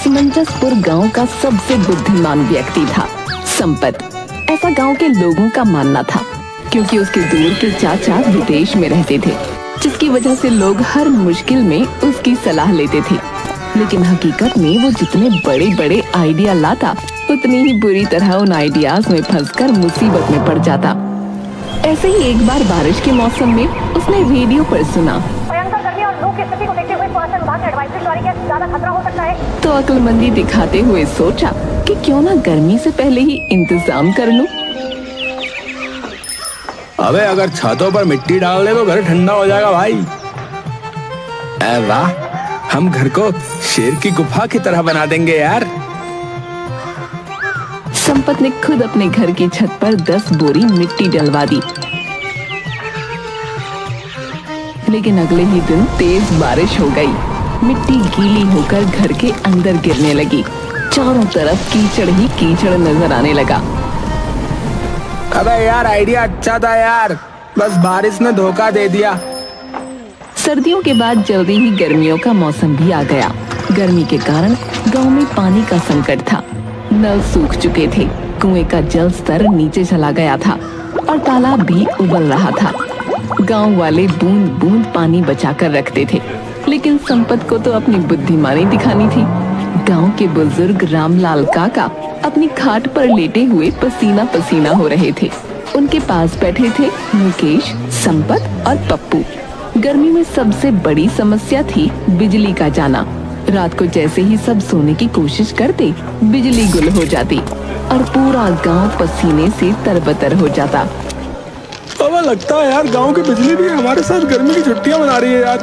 समंजसपुर गांव का सबसे बुद्धिमान व्यक्ति था संपत। ऐसा गांव के लोगों का मानना था, क्योंकि उसके दूर के चाचा विदेश में रहते थे, जिसकी वजह से लोग हर मुश्किल में उसकी सलाह लेते थे। लेकिन हकीकत में वो जितने बड़े बड़े आइडिया लाता, उतनी ही बुरी तरह उन आइडियाज में फंसकर मुसीबत में पड़ जाता। ऐसे ही एक बार बारिश के मौसम में उसने रेडियो पर सुना, भयंकर गर्मी और लू की स्थिति को देखते हुए मौसम विभाग ने एडवाइजरी जारी किया, ज्यादा खतरा हो सकता है। तो अक्लमंदी दिखाते हुए सोचा कि क्यों ना गर्मी से पहले ही इंतजाम कर लूं। अबे अगर छतों पर मिट्टी डाल दे तो घर ठंडा हो जाएगा भाई। वाह, हम घर को शेर की गुफा की तरह बना देंगे यार। संपत ने खुद अपने घर की छत पर 10 बोरी मिट्टी डलवा दी। लेकिन अगले ही दिन तेज बारिश हो गई। मिट्टी गीली होकर घर के अंदर गिरने लगी। चारों तरफ कीचड़ ही कीचड़ नजर आने लगा। अबे यार, आइडिया अच्छा था यार, बस बारिश ने धोखा दे दिया। सर्दियों के बाद जल्दी ही गर्मियों का मौसम भी आ गया। गर्मी के कारण गांव में पानी का संकट था। नल सूख चुके थे, कुएं का जल स्तर नीचे चला गया था और तालाब भी उबल रहा था। गांव वाले बूंद बूंद पानी बचाकर रखते थे, लेकिन संपत को तो अपनी बुद्धिमानी दिखानी थी। गांव के बुजुर्ग रामलाल काका अपनी खाट पर लेटे हुए पसीना पसीना हो रहे थे। उनके पास बैठे थे मुकेश, संपत और पप्पू। गर्मी में सबसे बड़ी समस्या थी बिजली का जाना। रात को जैसे ही सब सोने की कोशिश करते, बिजली गुल हो जाती और पूरा गांव पसीने से तरबतर हो जाता। अब लगता है यार गांव की बिजली भी हमारे साथ गर्मी की छुट्टियां मना रही है यार।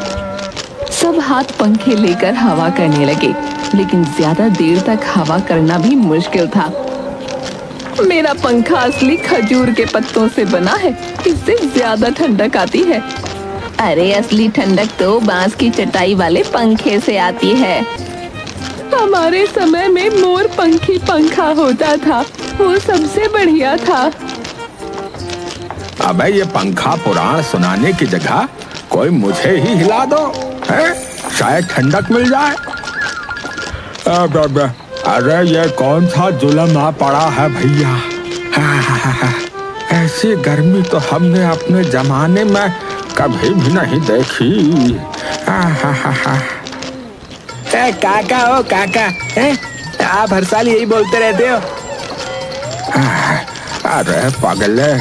सब हाथ पंखे लेकर हवा करने लगे, लेकिन ज्यादा देर तक हवा करना भी मुश्किल था। मेरा पंखा असली खजूर के पत्तों से बना है, इससे ज्यादा ठंडक आती है। अरे असली ठंडक तो बांस की चटाई वाले पंखे से आती है। हमारे समय में मोर पंखी पंखा होता था, वो सबसे बढ़िया था। अबे ये पंखा पुराण सुनाने की जगह कोई मुझे ही हिला दो, है? शायद ठंडक मिल जाए। अरे ये कौन सा जुल्म आ पड़ा है भैया। ऐसी गर्मी तो हमने अपने जमाने में कभी भी नहीं देखी। काका हो काका, आप हर साल यही बोलते रहते हो। अरे पगले,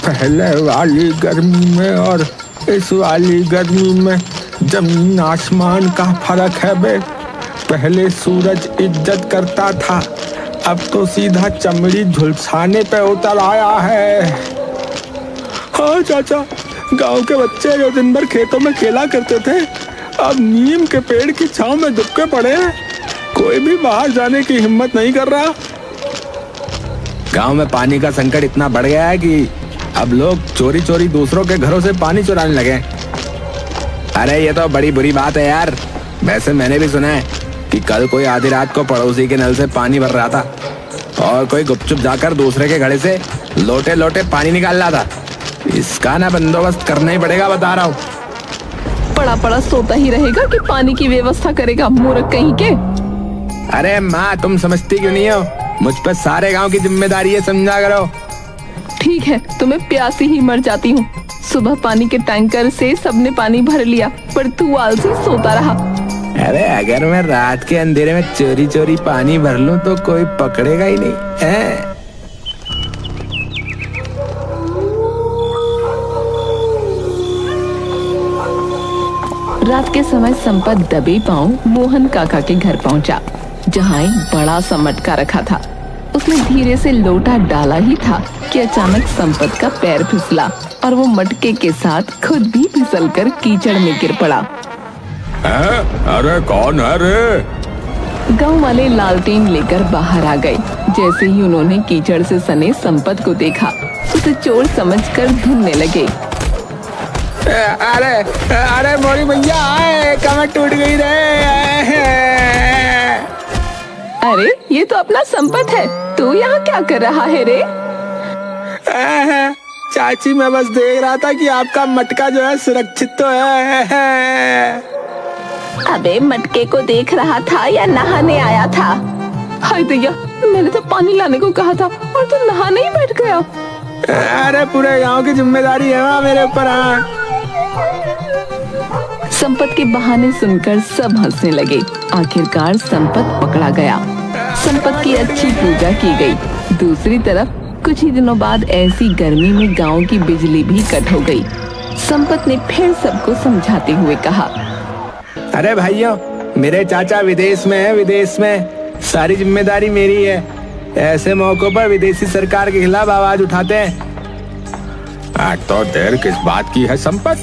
पहले वाली गर्मी में और इस वाली गर्मी में जमीन आसमान का फर्क है बे। पहले सूरज इज्जत करता था, अब तो सीधा चमड़ी झुलसाने पे उतर आया है। हाँ चाचा, गांव के बच्चे जो दिन भर खेतों में खेला करते थे, अब नीम के पेड़ की छांव में दुबके पड़े हैं। कोई भी बाहर जाने की हिम्मत नहीं कर रहा। गांव में पानी का संकट इतना बढ़ गया है कि अब लोग चोरी चोरी दूसरों के घरों से पानी चुराने लगे। अरे ये तो बड़ी बुरी बात है यार। वैसे मैंने भी सुना है कि कल कोई आधी रात को पड़ोसी के नल से पानी भर रहा था और कोई गुपचुप जाकर दूसरे के घड़े से लोटे लोटे पानी निकाल रहा था। इसका ना बंदोबस्त करना ही पड़ेगा, बता रहा हूँ। पड़ा पड़ा सोता ही रहेगा कि पानी की व्यवस्था करेगा, मूर्ख कहीं के। अरे माँ, तुम समझती क्यों नहीं हो? मुझ पर सारे गांव की जिम्मेदारी है, समझा करो। ठीक है, तो मैं प्यासी ही मर जाती हूँ। सुबह पानी के टैंकर से सबने पानी भर लिया, पर तू आलसी सोता रहा। अरे अगर मैं रात के अंधेरे में चोरी चोरी पानी भर लूं तो कोई पकड़ेगा ही नहीं है। रात के समय संपत दबे पांव मोहन काका के घर पहुंचा, जहां एक बड़ा सा मटका रखा था। उसने धीरे से लोटा डाला ही था कि अचानक संपत का पैर फिसला और वो मटके के साथ खुद भी फिसलकर कीचड़ में गिर पड़ा। अरे कौन है रे? गांव वाले लालटेन लेकर बाहर आ गए। जैसे ही उन्होंने कीचड़ से सने संपत को देखा, उसे चोर समझकर ढूंढने लगे। अरे अरे मोरी भैया, कमर टूट गई रे। अरे ये तो अपना संपत है, तू यहाँ क्या कर रहा है रे? चाची, मैं बस देख रहा था कि आपका मटका जो है सुरक्षित तो है। अबे मटके को देख रहा था या नहाने आया था? हाय दैया, मैंने तो पानी लाने को कहा था और तू नहाने ही बैठ गया। अरे पूरे गांव की जिम्मेदारी है ना मेरे ऊपर। संपत के बहाने सुनकर सब हंसने लगे। आखिरकार संपत पकड़ा गया। संपत की अच्छी पूजा की गई। दूसरी तरफ कुछ ही दिनों बाद ऐसी गर्मी में गांव की बिजली भी कट हो गई। संपत ने फिर सबको समझाते हुए कहा, अरे भाइयों, मेरे चाचा विदेश में है, विदेश में सारी जिम्मेदारी मेरी है। ऐसे मौकों पर विदेशी सरकार के खिलाफ आवाज उठाते हैं। तो देर किस बात की है संपत,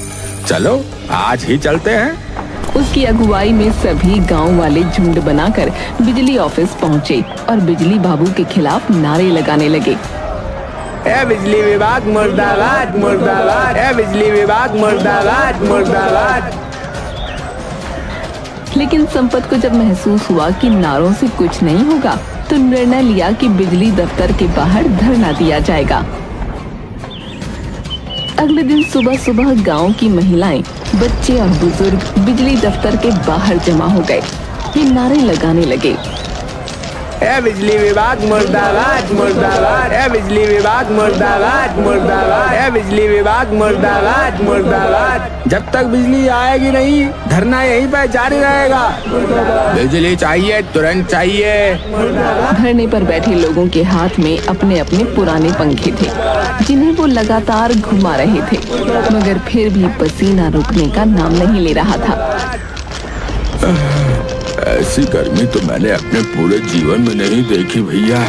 चलो आज ही चलते हैं। उसकी अगुवाई में सभी गांव वाले झुंड बनाकर बिजली ऑफिस पहुंचे और बिजली बाबू के खिलाफ नारे लगाने लगे। ए बिजली विभाग मुर्दाबाद मुर्दाबाद, ए बिजली विभाग मुर्दाबाद मुर्दाबाद। लेकिन संपत को जब महसूस हुआ कि नारों से कुछ नहीं होगा, तो निर्णय लिया कि बिजली दफ्तर के बाहर धरना दिया जाएगा। अगले दिन सुबह सुबह गांव की महिलाएं, बच्चे और बुजुर्ग बिजली दफ्तर के बाहर जमा हो गए। ये नारे लगाने लगे, ए बिजली विभाग मुर्दाबाद मुर्दाबाद, ए बिजली विभाग मुर्दाबाद मुर्दाबाद, ए बिजली विभाग मुर्दाबाद मुर्दाबाद। जब तक बिजली आएगी नहीं, धरना यहीं पर जारी रहेगा। बिजली चाहिए, तुरंत चाहिए। धरने पर बैठे लोगों के हाथ में अपने अपने पुराने पंखे थे, जिन्हें वो लगातार घुमा रहे थे, मगर फिर भी पसीना रुकने का नाम नहीं ले रहा था। ऐसी गर्मी तो मैंने अपने पूरे जीवन में नहीं देखी भैया।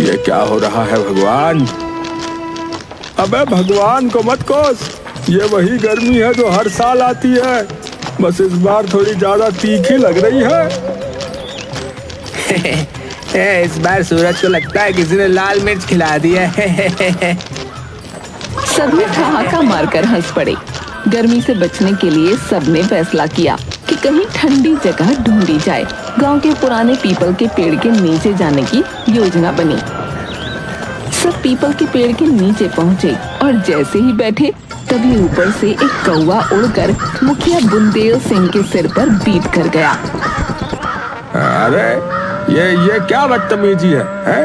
ये क्या हो रहा है भगवान? अबे भगवान को मत कोस, ये वही गर्मी है जो हर साल आती है, बस इस बार थोड़ी ज्यादा तीखी लग रही है। इस बार सूरज को लगता है किसी ने लाल मिर्च खिला दी है। सभी ठहाका मारकर हंस पड़े। गर्मी से बचने के लिए सबने फैसला किया कि कहीं ठंडी जगह ढूंढी जाए। गांव के पुराने पीपल के पेड़ के नीचे जाने की योजना बनी। सब पीपल के पेड़ के नीचे पहुंचे और जैसे ही बैठे, तभी ऊपर से एक कौवा उड़कर मुखिया बुंदेल सिंह के सिर पर बीट कर गया। अरे ये क्या बदतमीजी है?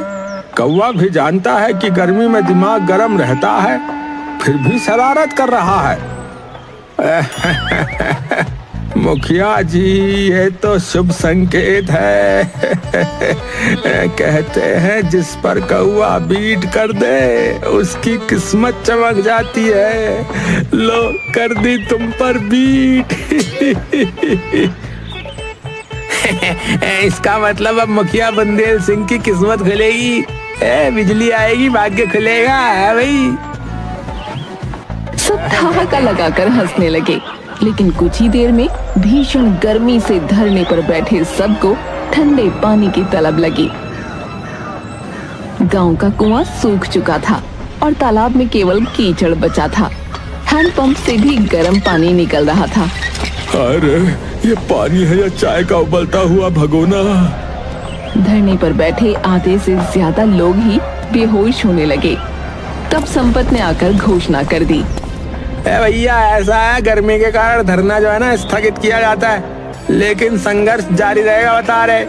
कौवा भी जानता है कि गर्मी में दिमाग गर्म रहता है, फिर भी शरारत कर रहा है। मुखिया जी, ये तो शुभ संकेत है। कहते हैं जिस पर कौवा बीट कर दे, उसकी किस्मत चमक जाती है। लो, कर दी तुम पर बीट। इसका मतलब अब मुखिया बुंदेल सिंह की किस्मत खुलेगी। बिजली आएगी, भाग्य खुलेगा है भाई। सब ठहाका लगाकर हंसने लगे। लेकिन कुछ ही देर में भीषण गर्मी से धरने पर बैठे सबको ठंडे पानी की तलब लगी। गांव का कुआं सूख चुका था और तालाब में केवल कीचड़ बचा था। हैंडपंप से भी गर्म पानी निकल रहा था। अरे ये पानी है या चाय का उबलता हुआ भगोना? धरने पर बैठे आधे से ज्यादा लोग ही बेहोश होने लगे। तब संपत ने आकर घोषणा कर दी, भैया ऐसा है, गर्मी के कारण धरना जो है ना स्थगित किया जाता है, लेकिन संघर्ष जारी रहेगा, बता रहे।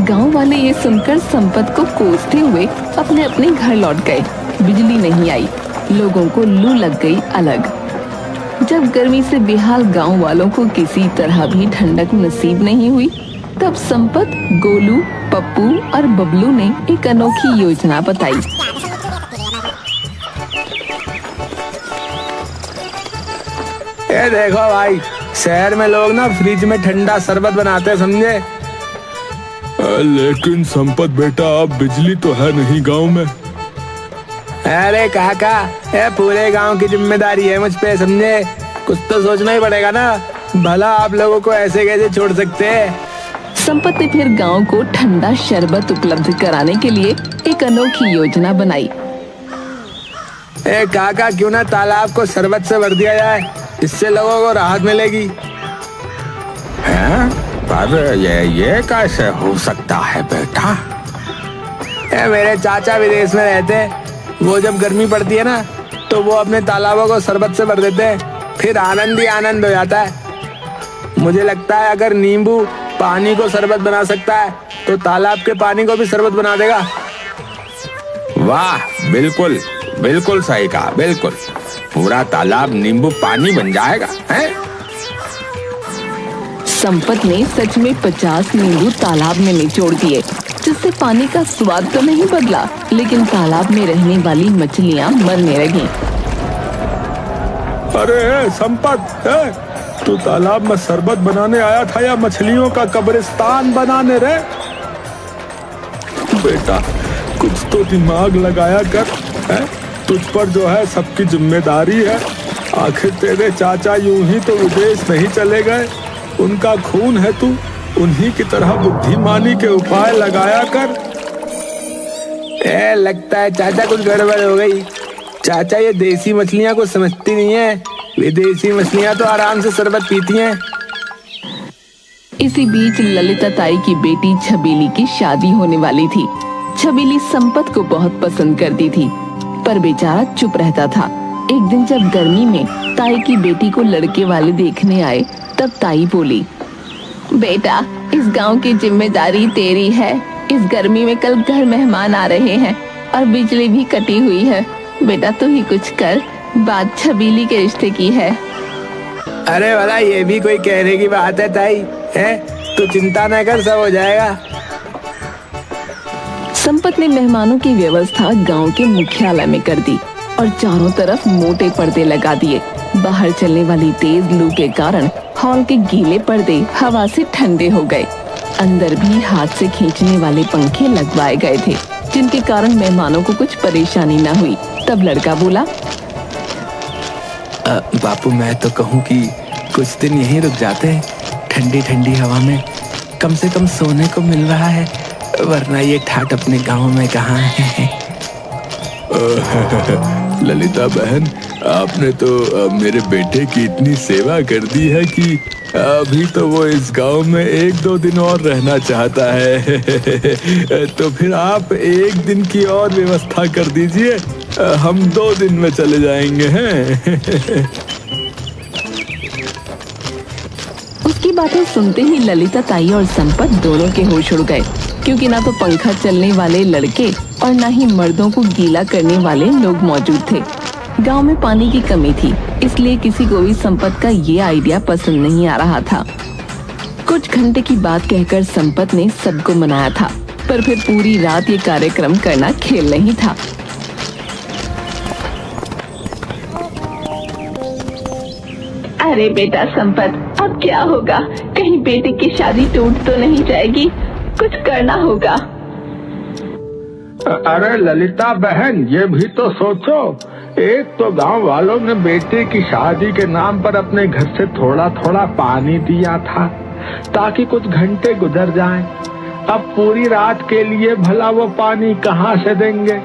गांव वाले ये सुनकर संपत को कोसते हुए अपने अपने घर लौट गए। बिजली नहीं आई, लोगों को लू लग गई अलग। जब गर्मी से बेहाल गांव वालों को किसी तरह भी ठंडक नसीब नहीं हुई, तब संपत, गोलू, पप्पू और बबलू ने एक अनोखी योजना बताई। ये देखो भाई, शहर में लोग ना फ्रिज में ठंडा शरबत बनाते हैं, समझे? लेकिन संपत बेटा, अब बिजली तो है नहीं गांव में। अरे काका, ये पूरे गांव की जिम्मेदारी है मुझ पे, समझे? कुछ तो सोचना ही पड़ेगा ना, भला आप लोगों को ऐसे कैसे छोड़ सकते हैं? संपत ने फिर गांव को ठंडा शरबत उपलब्ध कराने के लिए एक अनोखी योजना बनाई। काका, क्यों ना तालाब को शरबत से भर दिया जाए, इससे लोगों को राहत मिलेगी। पर ये कैसे हो सकता है बेटा? मेरे चाचा विदेश में रहते हैं, वो जब गर्मी पड़ती है ना, तो वो अपने तालाबों को शरबत से भर देते हैं, फिर आनंद ही आनंद हो जाता है। मुझे लगता है अगर नींबू पानी को शरबत बना सकता है तो तालाब के पानी को भी शरबत बना देगा। वाह, बिल्कुल बिल्कुल सही कहा, बिल्कुल। पूरा तालाब नींबू पानी बन जाएगा, हैं? संपत ने सच में 50 नींबू तालाब में निचोड़ दिए, जिससे पानी का स्वाद तो नहीं बदला, लेकिन तालाब में रहने वाली मछलियां मरने लगीं। अरे संपत, तू तालाब में शरबत बनाने आया था या मछलियों का कब्रिस्तान बनाने रे? बेटा, कुछ तो दिमाग लगाया कर, है? तुझ पर जो है सबकी जिम्मेदारी है। आखिर तेरे चाचा यूं ही तो विदेश नहीं चले गए, उनका खून है तू, उन्हीं की तरह बुद्धिमानी के उपाय लगाया कर। लगता है चाचा कुछ गड़बड़ हो गई। चाचा ये देसी मछलियां कुछ समझती नहीं है, विदेशी मछलियां तो आराम से शरबत पीती हैं। इसी बीच ललिता ताई की बेटी छबीली की शादी होने वाली थी। छबीली संपत को बहुत पसंद करती थी, पर बेचारा चुप रहता था। एक दिन जब गर्मी में ताई की बेटी को लड़के वाले देखने आए, तब ताई बोली, बेटा, इस गांव की जिम्मेदारी तेरी है। इस गर्मी में कल घर मेहमान आ रहे हैं और बिजली भी कटी हुई है। बेटा तू ही कुछ कर, बात छबीली के रिश्ते की है। अरे वाला, ये भी कोई कहने की बात है ताई, है? तू चिंता न कर, सब हो जाएगा। संपत ने मेहमानों की व्यवस्था गांव के मुख्यालय में कर दी और चारों तरफ मोटे पर्दे लगा दिए। बाहर चलने वाली तेज लू के कारण हॉल के गीले पर्दे हवा से ठंडे हो गए। अंदर भी हाथ से खींचने वाले पंखे लगवाए गए थे, जिनके कारण मेहमानों को कुछ परेशानी न हुई। तब लड़का बोला, बापू, मैं तो कहूँ कि कुछ दिन यहीं रुक जाते हैं, ठंडी ठंडी हवा में कम से कम सोने को मिल रहा है, वरना ये ठाट अपने गांव में कहाँ है। ललिता बहन, आपने तो मेरे बेटे की इतनी सेवा कर दी है कि अभी तो वो इस गांव में 1-2 दिन और रहना चाहता है। तो फिर आप 1 दिन की और व्यवस्था कर दीजिए, हम 2 दिन में चले जाएंगे हैं। उसकी बातें सुनते ही ललिता ताई और संपत दोनों के होश उड़ गए, क्योंकि ना तो पंखा चलने वाले लड़के और ना ही मर्दों को गीला करने वाले लोग मौजूद थे। गांव में पानी की कमी थी, इसलिए किसी को भी संपत का ये आइडिया पसंद नहीं आ रहा था। कुछ घंटे की बात कहकर संपत ने सबको मनाया था, पर फिर पूरी रात ये कार्यक्रम करना खेल नहीं था। अरे बेटा संपत, अब क्या होगा? कहीं बेटे की शादी टूट तो नहीं जाएगी? कुछ करना होगा। अरे ललिता बहन, ये भी तो सोचो, एक तो गांव वालों ने बेटे की शादी के नाम पर अपने घर से थोड़ा थोड़ा पानी दिया था ताकि कुछ घंटे गुजर जाएं। अब पूरी रात के लिए भला वो पानी कहाँ से देंगे?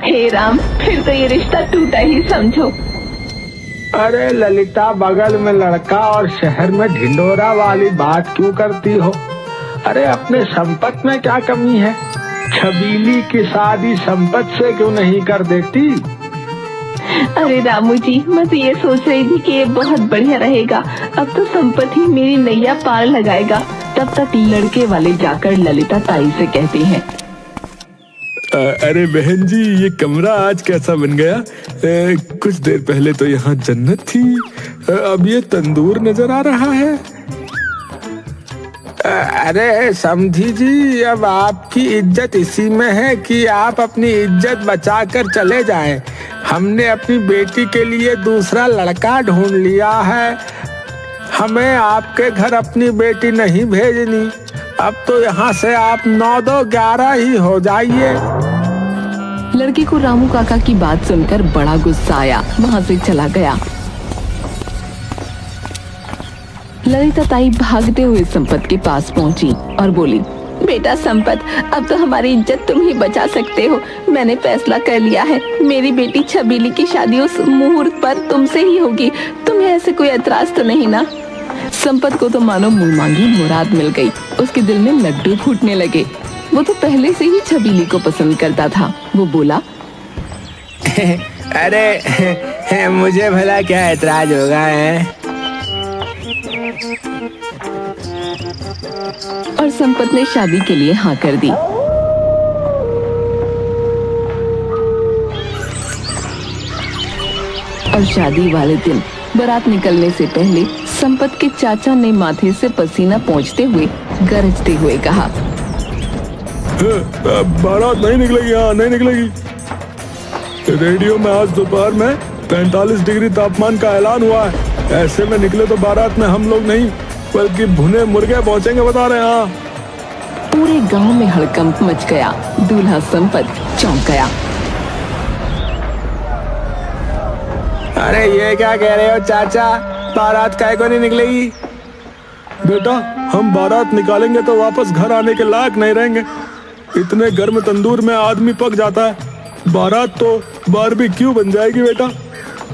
हे राम, फिर तो ये रिश्ता टूटा ही समझो। अरे ललिता, बगल में लड़का और शहर में ढिंडोरा वाली बात क्यों करती हो? अरे अपने संपत में क्या कमी है? छबीली की शादी संपत से क्यों नहीं कर देती? अरे रामू जी, मैं तो ये सोच रही थी कि ये बहुत बढ़िया रहेगा। अब तो संपत ही मेरी नैया पार लगाएगा। तब तक लड़के वाले जाकर ललिता ताई से कहते हैं, अरे बहन जी, ये कमरा आज कैसा बन गया? कुछ देर पहले तो यहाँ जन्नत थी, अब ये तंदूर नजर आ रहा है। अरे समझी जी, अब आपकी इज्जत इसी में है कि आप अपनी इज्जत बचाकर चले जाएं। हमने अपनी बेटी के लिए दूसरा लड़का ढूंढ लिया है। हमें आपके घर अपनी बेटी नहीं भेजनी। अब तो यहाँ से आप 9-2-11 ही हो जाइए। लड़के को रामू काका की बात सुनकर बड़ा गुस्सा आया, वहाँ से चला गया। ललिता ताई भागते हुए संपत के पास पहुंची और बोली, बेटा संपत, अब तो हमारी इज्जत तुम ही बचा सकते हो। मैंने फैसला कर लिया है, मेरी बेटी छबीली की शादी उस मुहूर्त पर तुमसे ही होगी। तुम्हें ऐसे कोई एतराज तो नहीं ना? संपत को तो मानो मुंह मांगी मुराद मिल गई। उसके दिल में लड्डू फूटने लगे। वो तो पहले से ही छबीली को पसंद करता था। वो बोला, अरे मुझे भला क्या एतराज होगा है? और संपत ने शादी के लिए हाँ कर दी। और शादी वाले दिन बारात निकलने से पहले संपत के चाचा ने माथे से पसीना पोंछते हुए गरजते हुए कहा, बारात नहीं निकलेगी, हाँ नहीं निकलेगी। रेडियो में आज दोपहर में 45 डिग्री तापमान का ऐलान हुआ है। ऐसे में निकले तो बारात में हम लोग नहीं बल्कि भुने मुर्गे पहुंचेंगे, बता रहे हैं। हाँ। पूरे गांव में हड़कंप मच गया। दूल्हा संपत चौंक गया। अरे ये क्या कह रहे हो चाचा, बारात काहे को नहीं निकलेगी? बेटा, हम बारात निकालेंगे तो वापस घर आने के लायक नहीं रहेंगे। इतने गर्म तंदूर में आदमी पक जाता है। बारात तो बारबेक्यू बन जाएगी बेटा।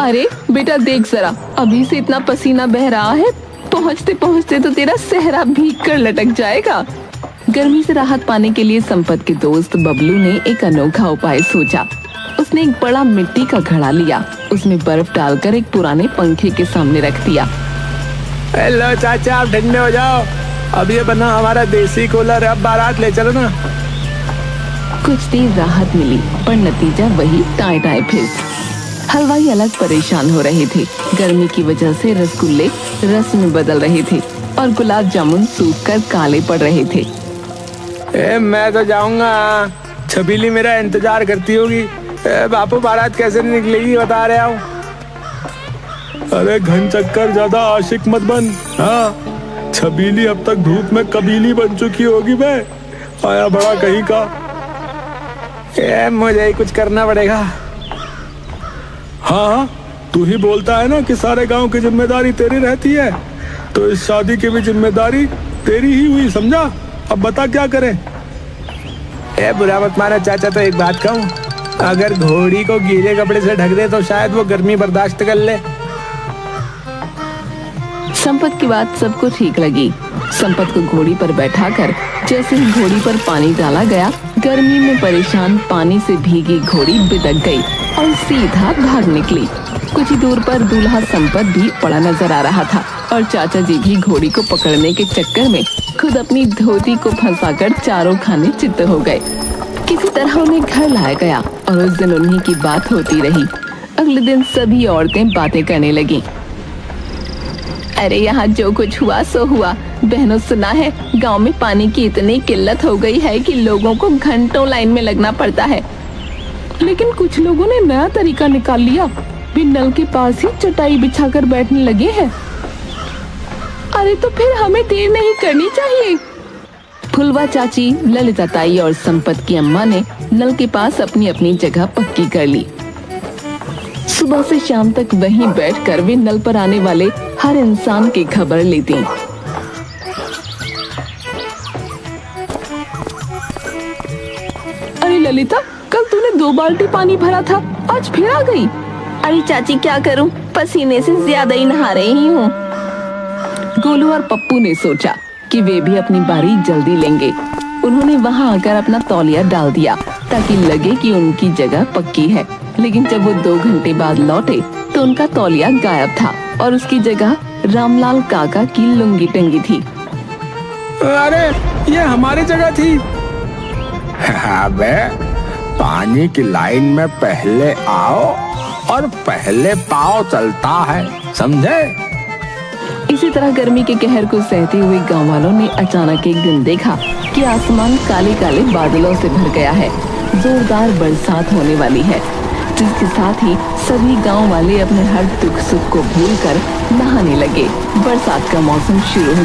अरे बेटा देख जरा, अभी से इतना पसीना बह रहा है, पहुंचते पहुंचते तो तेरा सेहरा भीग कर लटक जाएगा। गर्मी से राहत पाने के लिए संपत के दोस्त बबलू ने एक अनोखा उपाय सोचा। उसने एक बड़ा मिट्टी का घड़ा लिया, उसमें बर्फ डालकर एक पुराने पंखे के सामने रख दिया। हेलो चाचा, आप ठंडे हो जाओ। अब ये बना हमारा देसी कूलर, अब बारात ले चलो ना। कुछ देर राहत मिली पर नतीजा वही टाए टाए फिर। हलवाई अलग परेशान हो रहे थे। गर्मी की वजह से रसगुल्ले रस में बदल रहे थे और गुलाब जामुन सूख कर काले पड़ रहे थे। मैं तो जाऊंगा, छबीली मेरा इंतजार करती होगी। बापू बारात कैसे नहीं निकलेगी बता रहे हूँ। अरे घन चक्कर ज्यादा आशिक मत बन। हाँ, छबीली अब तक धूप में कबीली बन चुकी होगी। बे आया बड़ा कहीं का। मुझे ही कुछ करना पड़ेगा। हाँ, तू ही बोलता है ना कि सारे गांव की जिम्मेदारी तेरी रहती है, तो इस शादी की भी जिम्मेदारी तेरी ही हुई, समझा? अब बता क्या करें? बुरा मत मानो चाचा, तो एक बात कहूँ, अगर घोड़ी को गीले कपड़े से ढक दे तो शायद वो गर्मी बर्दाश्त कर ले। संपत की बात सबको ठीक लगी। संपत को घोड़ी पर बैठाकर जैसे ही घोड़ी पर पानी डाला गया, गर्मी में परेशान पानी से भीगी घोड़ी बिदक गई और सीधा भाग निकली। कुछ ही दूर पर दूल्हा संपत भी पड़ा नजर आ रहा था और चाचा जी भी घोड़ी को पकड़ने के चक्कर में खुद अपनी धोती को फंसाकर चारों खाने चित्त हो गए। किसी तरह उन्हें घर लाया गया और उस दिन उन्हीं की बात होती रही। अगले दिन सभी औरतें बातें करने लगीं। अरे यहाँ जो कुछ हुआ सो हुआ। बहनों सुना है गांव में पानी की इतनी किल्लत हो गई है कि लोगों को घंटों लाइन में लगना पड़ता है। लेकिन कुछ लोगों ने नया तरीका निकाल लिया, भी नल के पास ही चटाई बिछाकर बैठने लगे हैं। अरे तो फिर हमें देर नहीं करनी चाहिए। फुलवा चाची, ललिता ताई और संपत की अम्मा ने नल के पास अपनी अपनी जगह पक्की कर ली। सुबह से शाम तक वहीं बैठकर वे नल पर आने वाले हर इंसान की खबर लेती। अरे ललिता, कल तूने 2 बाल्टी पानी भरा था, आज फिर आ गई। अरे चाची क्या करूं, पसीने से ज्यादा ही नहा रही हूँ। गोलू और पप्पू ने सोचा कि वे भी अपनी बारी जल्दी लेंगे। उन्होंने वहां आकर अपना तौलिया डाल दिया ताकि लगे कि उनकी जगह पक्की है। लेकिन जब वो 2 घंटे बाद लौटे तो उनका तौलिया गायब था और उसकी जगह रामलाल काका की लुंगी टंगी थी। अरे ये हमारी जगह थी। अबे पानी की लाइन में पहले आओ और पहले पाँव चलता है, समझे? इसी तरह गर्मी के कहर को सहते हुए गांव वालों ने अचानक एक दिन देखा कि आसमान काले काले बादलों से भर गया है। जोरदार बरसात होने वाली है, जिसके साथ ही सभी गांव वाले अपने हर दुख सुख को भूलकर नहाने लगे। बरसात का मौसम शुरू हो